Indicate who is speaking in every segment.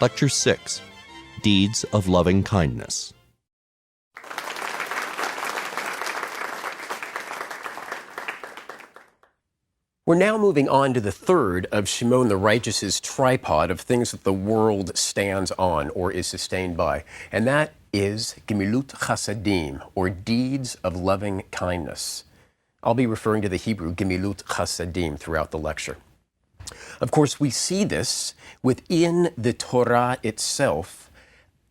Speaker 1: Lecture 6, Deeds of Loving Kindness.
Speaker 2: We're now moving on to the third of Shimon the Righteous's tripod of things that the world stands on or is sustained by, and that is Gemilut Chasadim, or deeds of loving kindness. I'll be referring to the Hebrew Gemilut Chasadim throughout the lecture. Of course, we see this within the Torah itself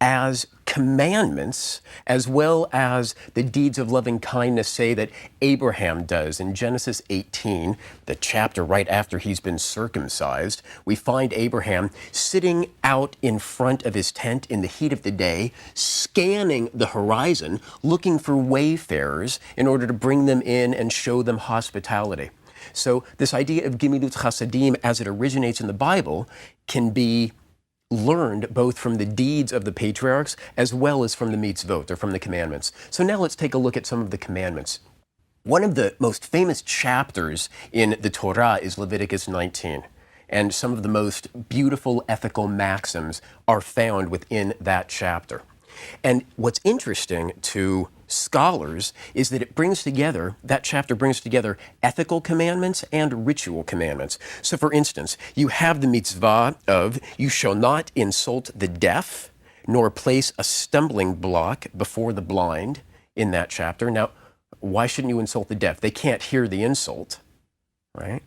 Speaker 2: as commandments, as well as the deeds of loving kindness, say, that Abraham does. In Genesis 18, the chapter right after he's been circumcised, we find Abraham sitting out in front of his tent in the heat of the day, scanning the horizon, looking for wayfarers in order to bring them in and show them hospitality. So this idea of Gemilut Chasadim, as it originates in the Bible, can be learned both from the deeds of the patriarchs as well as from the mitzvot, or from the commandments. So now let's take a look at some of the commandments. One of the most famous chapters in the Torah is Leviticus 19, and some of the most beautiful ethical maxims are found within that chapter. And what's interesting to scholars is that that chapter brings together ethical commandments and ritual commandments. So for instance, you have the mitzvah of you shall not insult the deaf, nor place a stumbling block before the blind in that chapter. Now, why shouldn't you insult the deaf? They can't hear the insult, right?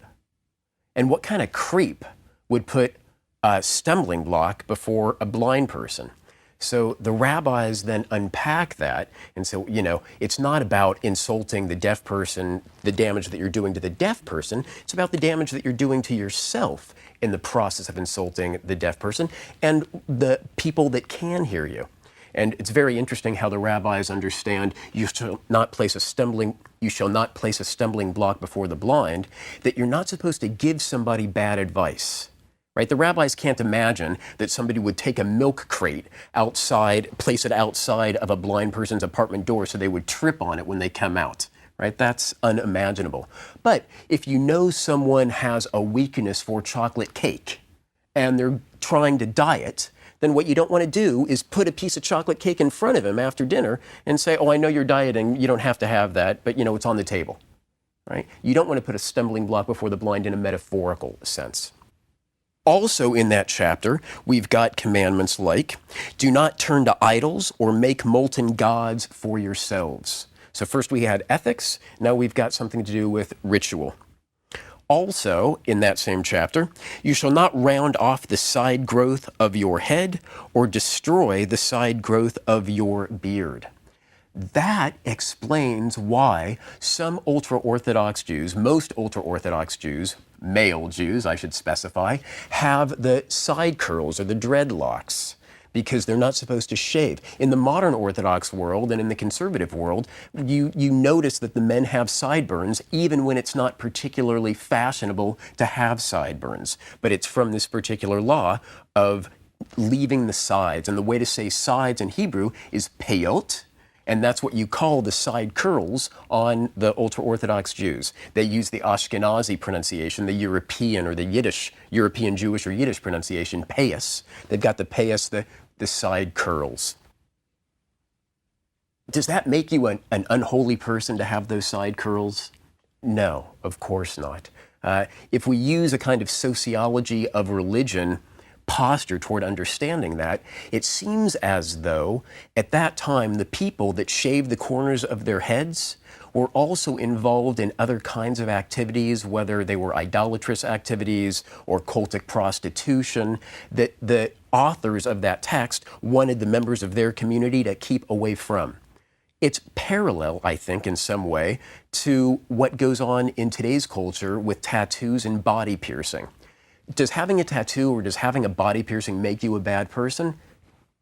Speaker 2: And what kind of creep would put a stumbling block before a blind person? So the rabbis then unpack that and say, it's not about insulting the deaf person, the damage that you're doing to the deaf person. It's about the damage that you're doing to yourself in the process of insulting the deaf person and the people that can hear you. And it's very interesting how the rabbis understand you shall not place a stumbling block before the blind, that you're not supposed to give somebody bad advice. Right? The rabbis can't imagine that somebody would take a milk crate place it outside of a blind person's apartment door so they would trip on it when they come out. Right? That's unimaginable. But if you know someone has a weakness for chocolate cake and they're trying to diet, then what you don't want to do is put a piece of chocolate cake in front of him after dinner and say, I know you're dieting, you don't have to have that, but it's on the table. Right? You don't want to put a stumbling block before the blind in a metaphorical sense. Also in that chapter, we've got commandments like, do not turn to idols or make molten gods for yourselves. So first we had ethics, now we've got something to do with ritual. Also, in that same chapter, you shall not round off the side growth of your head or destroy the side growth of your beard. That explains why some ultra-Orthodox Jews, most ultra-Orthodox Jews, male Jews, I should specify, have the side curls or the dreadlocks, because they're not supposed to shave. In the modern Orthodox world and in the conservative world, you notice that the men have sideburns even when it's not particularly fashionable to have sideburns. But it's from this particular law of leaving the sides. And the way to say sides in Hebrew is peyot, and that's what you call the side curls on the ultra-Orthodox Jews. They use the Ashkenazi pronunciation, the European or the Yiddish, European Jewish or Yiddish pronunciation, payas. They've got the payas, the side curls. Does that make you an unholy person to have those side curls? No, of course not. If we use a kind of sociology of religion posture toward understanding that, it seems as though at that time the people that shaved the corners of their heads were also involved in other kinds of activities, whether they were idolatrous activities or cultic prostitution, that the authors of that text wanted the members of their community to keep away from. It's parallel, I think, in some way to what goes on in today's culture with tattoos and body piercing. Does having a tattoo or does having a body piercing make you a bad person?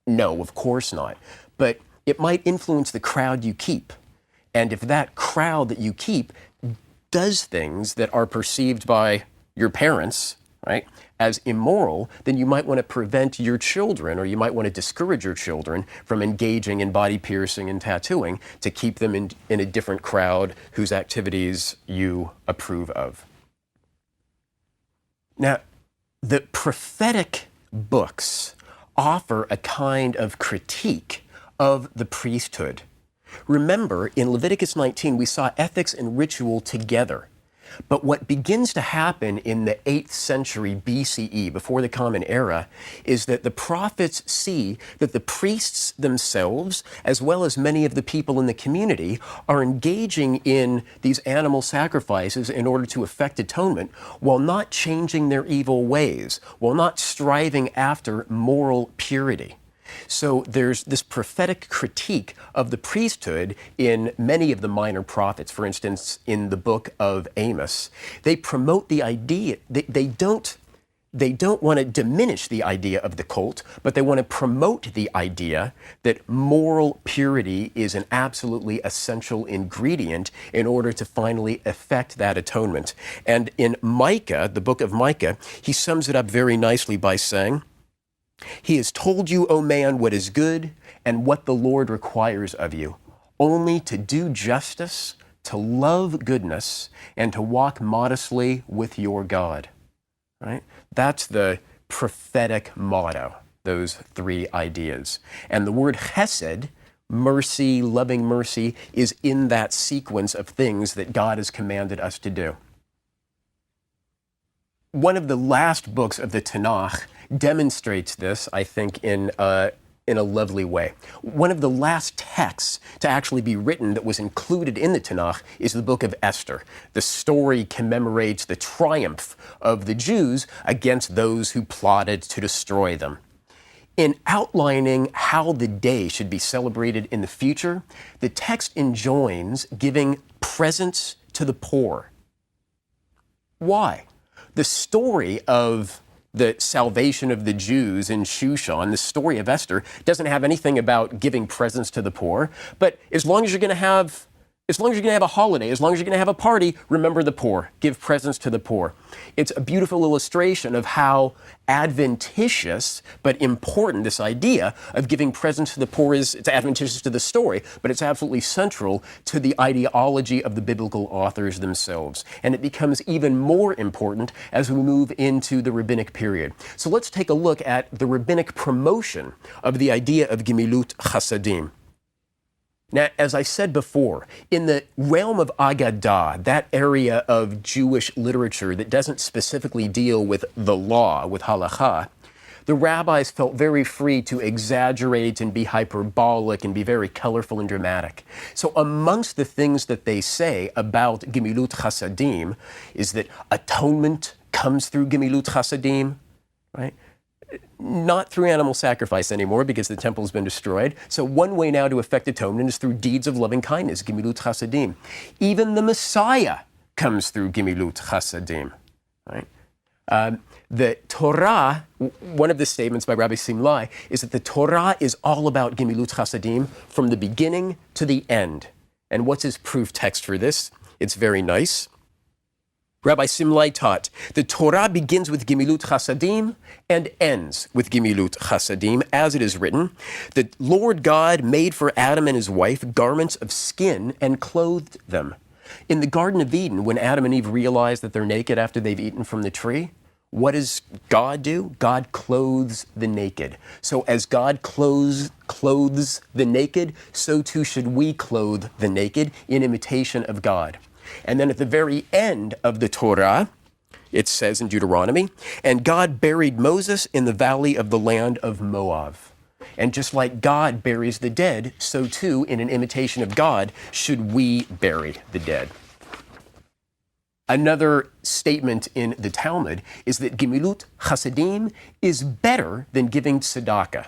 Speaker 2: No, of course not. But it might influence the crowd you keep. And if that crowd that you keep does things that are perceived by your parents, right, as immoral, then you might want to prevent your children, or you might want to discourage your children from engaging in body piercing and tattooing to keep them in a different crowd whose activities you approve of. Now, the prophetic books offer a kind of critique of the priesthood. Remember, in Leviticus 19, we saw ethics and ritual together. But what begins to happen in the 8th century BCE, before the Common Era, is that the prophets see that the priests themselves, as well as many of the people in the community, are engaging in these animal sacrifices in order to effect atonement, while not changing their evil ways, while not striving after moral purity. So there's this prophetic critique of the priesthood in many of the minor prophets. For instance, in the book of Amos, they promote the idea, they don't want to diminish the idea of the cult, but they want to promote the idea that moral purity is an absolutely essential ingredient in order to finally effect that atonement. And in Micah, the book of Micah, he sums it up very nicely by saying, "He has told you, O man, what is good and what the Lord requires of you, only to do justice, to love goodness, and to walk modestly with your God." Right? That's the prophetic motto, those three ideas. And the word chesed, mercy, loving mercy, is in that sequence of things that God has commanded us to do. One of the last books of the Tanakh demonstrates this, I think, in a lovely way. One of the last texts to actually be written that was included in the Tanakh is the book of Esther. The story commemorates the triumph of the Jews against those who plotted to destroy them. In outlining how the day should be celebrated in the future, the text enjoins giving presents to the poor. Why? The story of the salvation of the Jews in Shushan, the story of Esther, doesn't have anything about giving presents to the poor. But as long as you're going to have a holiday, as long as you're going to have a party, remember the poor. Give presents to the poor. It's a beautiful illustration of how adventitious but important this idea of giving presents to the poor is. It's adventitious to the story, but it's absolutely central to the ideology of the biblical authors themselves. And it becomes even more important as we move into the rabbinic period. So let's take a look at the rabbinic promotion of the idea of Gemilut Chasadim. Now, as I said before, in the realm of Agadah, that area of Jewish literature that doesn't specifically deal with the law, with halakha, the rabbis felt very free to exaggerate and be hyperbolic and be very colorful and dramatic. So amongst the things that they say about Gemilut Chasadim is that atonement comes through Gemilut Chasadim, right? Not through animal sacrifice anymore because the temple has been destroyed. So one way now to effect atonement is through deeds of loving kindness, Gemilut Chasadim. Even the Messiah comes through Gemilut Chasadim. Right? The Torah, one of the statements by Rabbi Simlai is that the Torah is all about Gemilut Chasadim from the beginning to the end. And what's his proof text for this? It's very nice. Rabbi Simlai taught, the Torah begins with Gemilut Chasadim and ends with Gemilut Chasadim, as it is written, the Lord God made for Adam and his wife garments of skin and clothed them. In the Garden of Eden, when Adam and Eve realize that they're naked after they've eaten from the tree, what does God do? God clothes the naked. So as God clothes the naked, so too should we clothe the naked in imitation of God. And then at the very end of the Torah, it says in Deuteronomy, and God buried Moses in the valley of the land of Moab. And just like God buries the dead, so too, in an imitation of God, should we bury the dead. Another statement in the Talmud is that Gemilut Chasadim is better than giving tzedakah.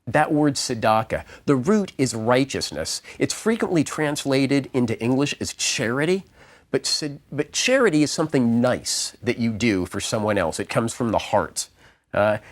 Speaker 2: That word tzedakah, the root is righteousness. It's frequently translated into English as charity, but charity is something nice that you do for someone else. It comes from the heart.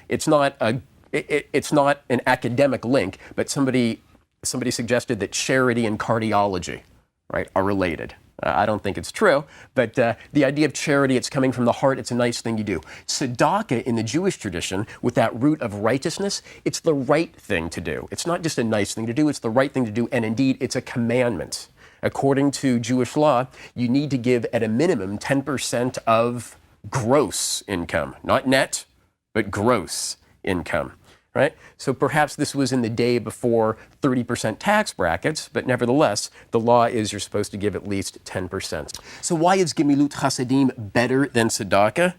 Speaker 2: It's not an academic link, but somebody suggested that charity and cardiology, right, are related. I don't think it's true, but the idea of charity, it's coming from the heart, it's a nice thing you do. Tzedakah in the Jewish tradition, with that root of righteousness, it's the right thing to do. It's not just a nice thing to do, it's the right thing to do, and indeed, it's a commandment. According to Jewish law, you need to give at a minimum 10% of gross income, not net, but gross income. right? So perhaps this was in the day before 30% tax brackets, but nevertheless, the law is you're supposed to give at least 10%. So why is Gemilut Chasadim better than tzedakah?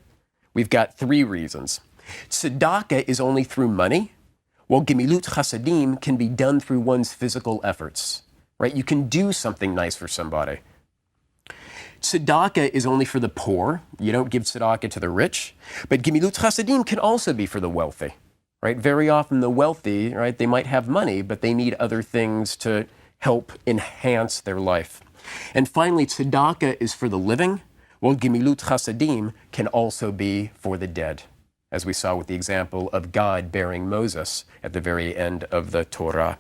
Speaker 2: We've got 3 reasons. Tzedakah is only through money, while Gemilut Chasadim can be done through one's physical efforts, right? You can do something nice for somebody. Tzedakah is only for the poor. You don't give tzedakah to the rich. But Gemilut Chasadim can also be for the wealthy. Right? Very often the wealthy, right, they might have money, but they need other things to help enhance their life. And finally, tzedakah is for the living, while Gemilut Chasadim can also be for the dead, as we saw with the example of God bearing Moses at the very end of the Torah.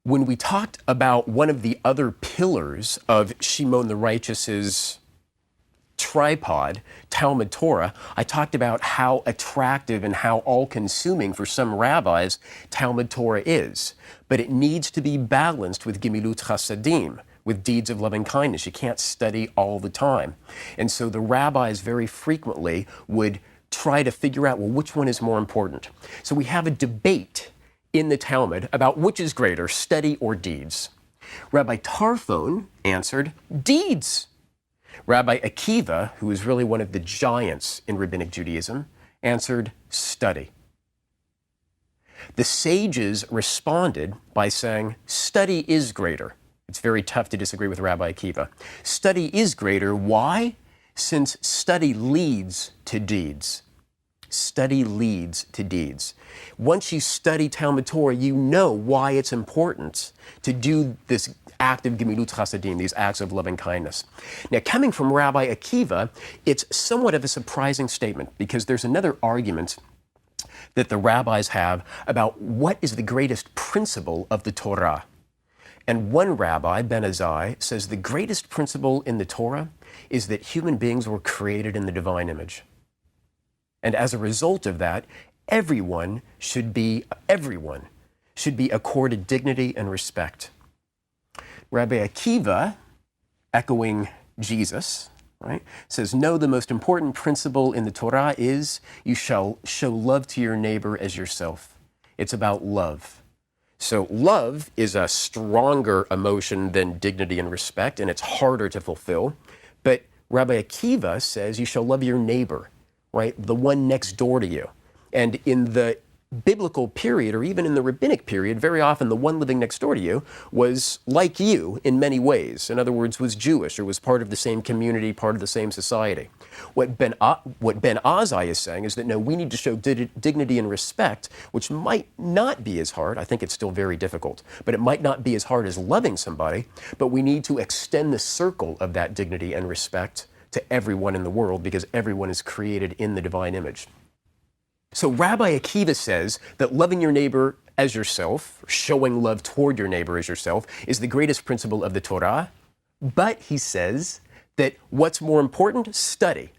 Speaker 2: When we talked about one of the other pillars of Shimon the Righteous's tripod, Talmud Torah, I talked about how attractive and how all-consuming for some rabbis Talmud Torah is. But it needs to be balanced with Gemilut Chasadim, with deeds of loving kindness. You can't study all the time. And so the rabbis very frequently would try to figure out, well, which one is more important? So we have a debate in the Talmud about which is greater, study or deeds. Rabbi Tarfon answered, deeds. Rabbi Akiva, who is really one of the giants in Rabbinic Judaism, answered, study. The sages responded by saying, study is greater. It's very tough to disagree with Rabbi Akiva. Study is greater. Why? Since study leads to deeds. Study leads to deeds. Once you study Talmud Torah, you know why it's important to do this act of Gemilut Chasadim, these acts of loving kindness. Now, coming from Rabbi Akiva, it's somewhat of a surprising statement because there's another argument that the rabbis have about what is the greatest principle of the Torah. And one rabbi, Ben Azai, says the greatest principle in the Torah is that human beings were created in the divine image. And as a result of that, everyone should be accorded dignity and respect. Rabbi Akiva, echoing Jesus, right, says, no, the most important principle in the Torah is you shall show love to your neighbor as yourself. It's about love. So love is a stronger emotion than dignity and respect, and it's harder to fulfill. But Rabbi Akiva says you shall love your neighbor, right, the one next door to you. And in the biblical period, or even in the rabbinic period, very often the one living next door to you was like you in many ways. In other words, was Jewish or was part of the same community, part of the same society. What Ben Azai is saying is that no, we need to show dignity and respect, which might not be as hard. I think it's still very difficult, but it might not be as hard as loving somebody, but we need to extend the circle of that dignity and respect to everyone in the world because everyone is created in the divine image. So Rabbi Akiva says that loving your neighbor as yourself, showing love toward your neighbor as yourself, is the greatest principle of the Torah. But he says that what's more important? Study.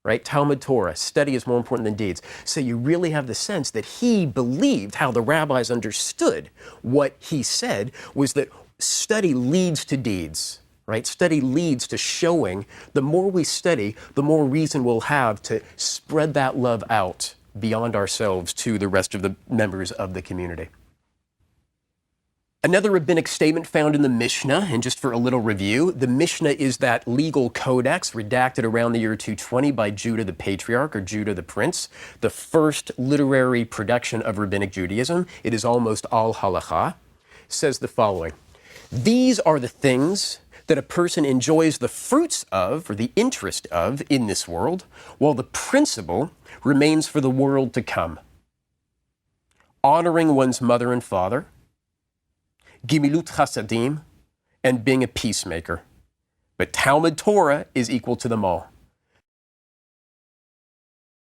Speaker 2: Right? Talmud Torah, study is more important than deeds. So you really have the sense that he believed how the rabbis understood what he said was that study leads to deeds. Right? Study leads to showing. The more we study, the more reason we'll have to spread that love out beyond ourselves to the rest of the members of the community. Another rabbinic statement found in the Mishnah, and just for a little review, the Mishnah is that legal codex redacted around the year 220 by Judah the Patriarch or Judah the Prince, the first literary production of rabbinic Judaism. It is almost all halakha. Says the following: these are the things that a person enjoys the fruits of, or the interest of, in this world, while the principle remains for the world to come. Honoring one's mother and father, Gemilut Chasadim, and being a peacemaker. But Talmud Torah is equal to them all.